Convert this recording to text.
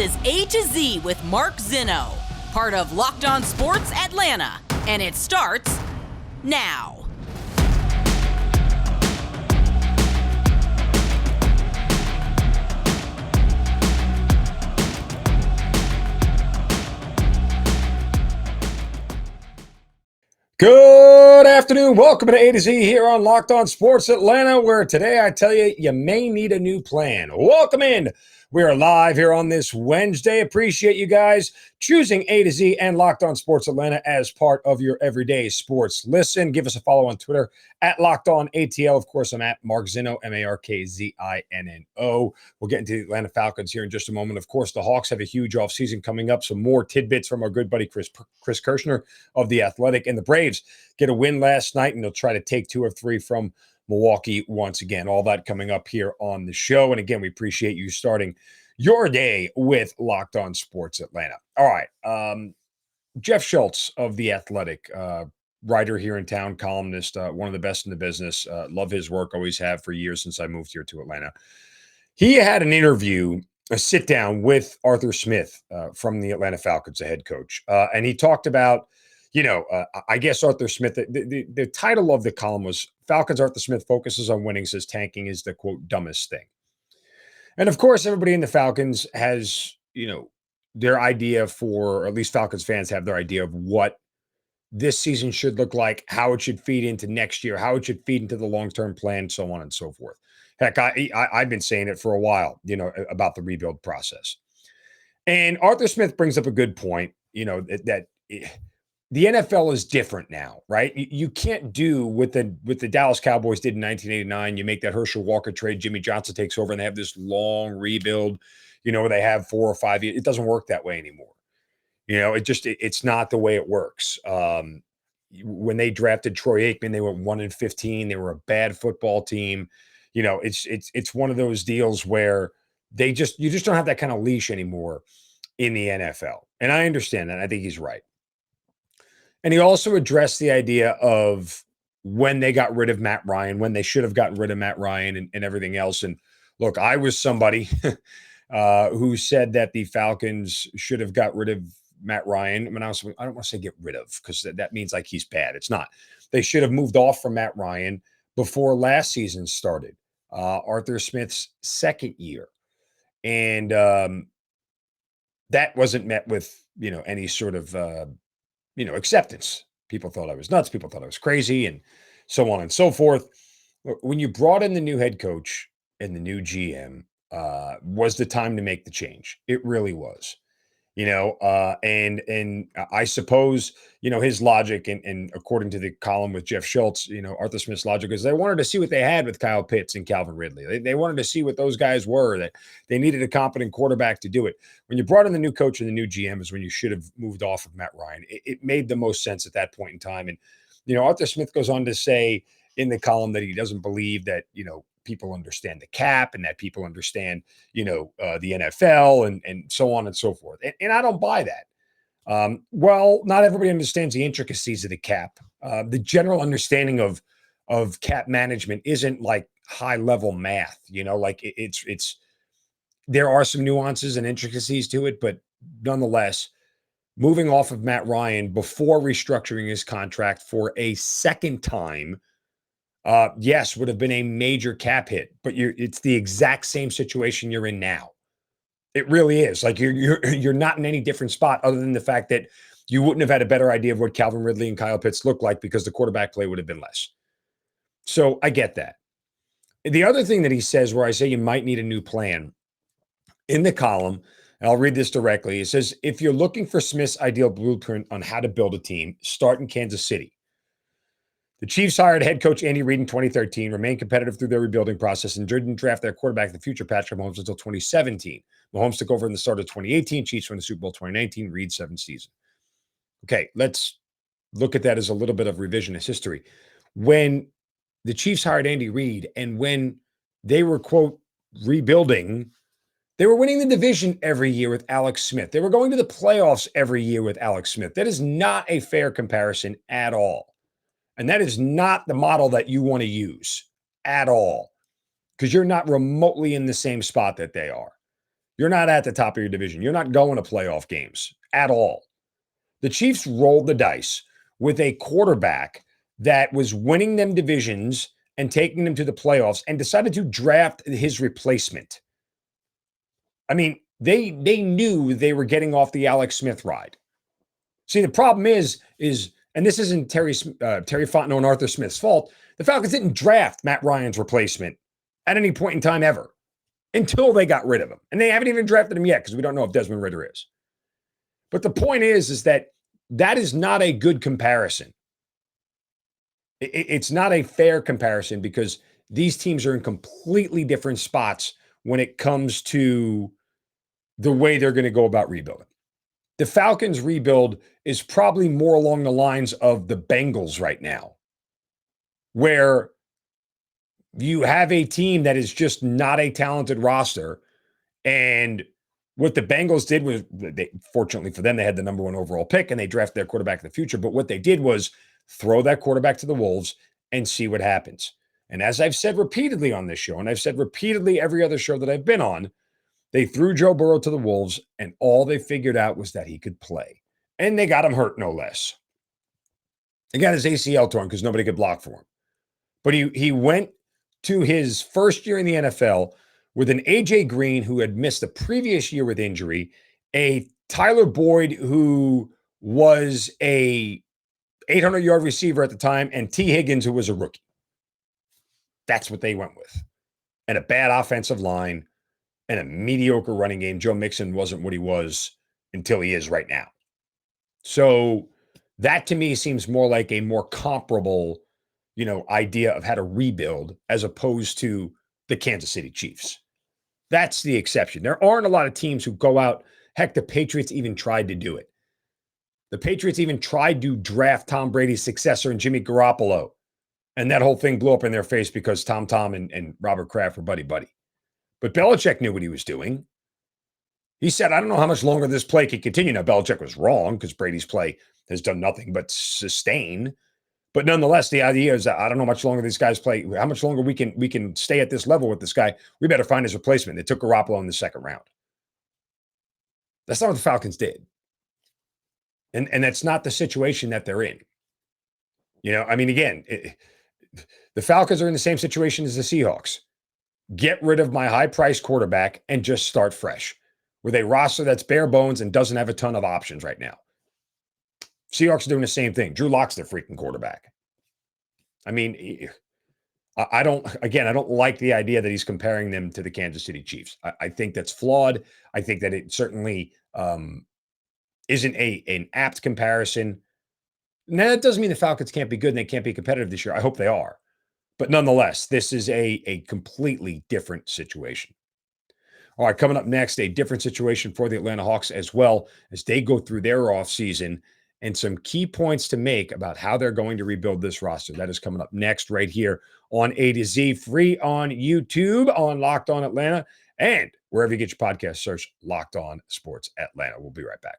is A to Z with Mark Zinno, part of Locked On Sports Atlanta, and it starts now. Good afternoon. Welcome to A to Z here on Locked On Sports Atlanta, where today I tell you, you may need a new plan. Welcome in. We are live here on this Wednesday. Appreciate you guys choosing A to Z and Locked On Sports Atlanta as part of your everyday sports listen. Give us a follow on Twitter at Locked On ATL. Of course, I'm at Mark Zinno, MarkZinno. We'll get into the Atlanta Falcons here in just a moment. Of course, the Hawks have a huge offseason coming up. Some more tidbits from our good buddy Chris Kirschner of The Athletic. And the Braves get a win last night, and they'll try to take 2 of 3 from Milwaukee once again. All that coming up here on the show. And again, we appreciate you starting your day with Locked On Sports Atlanta. All right. Jeff Schultz of The Athletic, writer here in town, columnist, one of the best in the business. Love his work, always have for years since I moved here to Atlanta. He had an interview, a sit down with Arthur Smith from the Atlanta Falcons, the head coach. And he talked about, I guess Arthur Smith, the title of the column was Falcons Arthur Smith focuses on winning, says tanking is the, quote, dumbest thing. And of course, everybody in the Falcons has, their idea for, or at least Falcons fans have their idea of what this season should look like, how it should feed into next year, how it should feed into the long-term plan, so on and so forth. Heck, I've been saying it for a while, about the rebuild process. And Arthur Smith brings up a good point, that the NFL is different now, right? You can't do what the Dallas Cowboys did in 1989. You make that Herschel Walker trade, Jimmy Johnson takes over, and they have this long rebuild, where they have 4 or 5 years. It doesn't work that way anymore. It's not the way it works. When they drafted Troy Aikman, they went 1-15. They were a bad football team. It's one of those deals where you just don't have that kind of leash anymore in the NFL. And I understand that. I think he's right. And he also addressed the idea of when they got rid of Matt Ryan, when they should have gotten rid of Matt Ryan and everything else. And look, I was somebody who said that the Falcons should have got rid of Matt Ryan. I don't want to say get rid of, because that means like he's bad. It's not. They should have moved off from Matt Ryan before last season started, Arthur Smith's second year. And that wasn't met with, any sort of, acceptance. People thought I was nuts. People thought I was crazy, and so on and so forth. When you brought in the new head coach and the new GM, was the time to make the change. It really was, and I suppose, his logic and according to the column with Jeff Schultz, Arthur Smith's logic is they wanted to see what they had with Kyle Pitts and Calvin Ridley. They wanted to see what those guys were, that they needed a competent quarterback to do it. When you brought in the new coach and the new GM is when you should have moved off of Matt Ryan. It made the most sense at that point in time. And, Arthur Smith goes on to say in the column that he doesn't believe that, people understand the cap and that people understand, the NFL and so on and so forth. And I don't buy that. Well, not everybody understands the intricacies of the cap. The general understanding of cap management isn't like high level math, it's there are some nuances and intricacies to it, but nonetheless, moving off of Matt Ryan before restructuring his contract for a second time, yes, would have been a major cap hit, but it's the exact same situation you're in now. It really is. Like you're not in any different spot other than the fact that you wouldn't have had a better idea of what Calvin Ridley and Kyle Pitts look like because the quarterback play would have been less. So I get that. The other thing that he says, where I say you might need a new plan, in the column, and I'll read this directly. It says, if you're looking for Smith's ideal blueprint on how to build a team, start in Kansas City. The Chiefs hired head coach Andy Reid in 2013, remained competitive through their rebuilding process, and didn't draft their quarterback, the future Patrick Mahomes, until 2017. Mahomes took over in the start of 2018. Chiefs won the Super Bowl 2019. Reid 7th season. Okay, let's look at that as a little bit of revisionist history. When the Chiefs hired Andy Reid and when they were, quote, rebuilding, they were winning the division every year with Alex Smith. They were going to the playoffs every year with Alex Smith. That is not a fair comparison at all. And that is not the model that you want to use at all, because you're not remotely in the same spot that they are. You're not at the top of your division. You're not going to playoff games at all. The Chiefs rolled the dice with a quarterback that was winning them divisions and taking them to the playoffs and decided to draft his replacement. I mean, they knew they were getting off the Alex Smith ride. See, the problem is, and this isn't Terry Fontenot and Arthur Smith's fault, the Falcons didn't draft Matt Ryan's replacement at any point in time ever until they got rid of him. And they haven't even drafted him yet because we don't know if Desmond Ridder is. But the point is that is not a good comparison. It's not a fair comparison because these teams are in completely different spots when it comes to the way they're going to go about rebuilding. The Falcons' rebuild is probably more along the lines of the Bengals right now, where you have a team that is just not a talented roster. And what the Bengals did was, fortunately for them, they had the number 1 overall pick and they drafted their quarterback in the future. But what they did was throw that quarterback to the Wolves and see what happens. And as I've said repeatedly on this show, and I've said repeatedly every other show that I've been on, they threw Joe Burrow to the Wolves, and all they figured out was that he could play. And they got him hurt, no less. They got his ACL torn because nobody could block for him. But he went to his first year in the NFL with an A.J. Green who had missed the previous year with injury, a Tyler Boyd who was a 800-yard receiver at the time, and T. Higgins who was a rookie. That's what they went with. And a bad offensive line and a mediocre running game. Joe Mixon wasn't what he was until he is right now. So that to me seems more like a more comparable, idea of how to rebuild as opposed to the Kansas City Chiefs. That's the exception. There aren't a lot of teams who go out. Heck, the Patriots even tried to do it. The Patriots even tried to draft Tom Brady's successor in Jimmy Garoppolo. And that whole thing blew up in their face because Tom and Robert Kraft were buddy-buddy. But Belichick knew what he was doing. He said, I don't know how much longer this play can continue. Now, Belichick was wrong because Brady's play has done nothing but sustain. But nonetheless, the idea is that I don't know how much longer these guys play, how much longer we can stay at this level with this guy. We better find his replacement. They took Garoppolo in the second round. That's not what the Falcons did. And that's not the situation that they're in. Again, the Falcons are in the same situation as the Seahawks. Get rid of my high-priced quarterback and just start fresh with a roster that's bare bones and doesn't have a ton of options right now. Seahawks are doing the same thing. Drew Lock's their freaking quarterback. I don't like the idea that he's comparing them to the Kansas City Chiefs. I think that's flawed. I think that it certainly isn't an apt comparison. Now, that doesn't mean the Falcons can't be good and they can't be competitive this year. I hope they are. But nonetheless, this is a completely different situation. All right, coming up next, a different situation for the Atlanta Hawks as well as they go through their offseason and some key points to make about how they're going to rebuild this roster. That is coming up next right here on A to Z, free on YouTube, on Locked On Atlanta, and wherever you get your podcast, search Locked On Sports Atlanta. We'll be right back.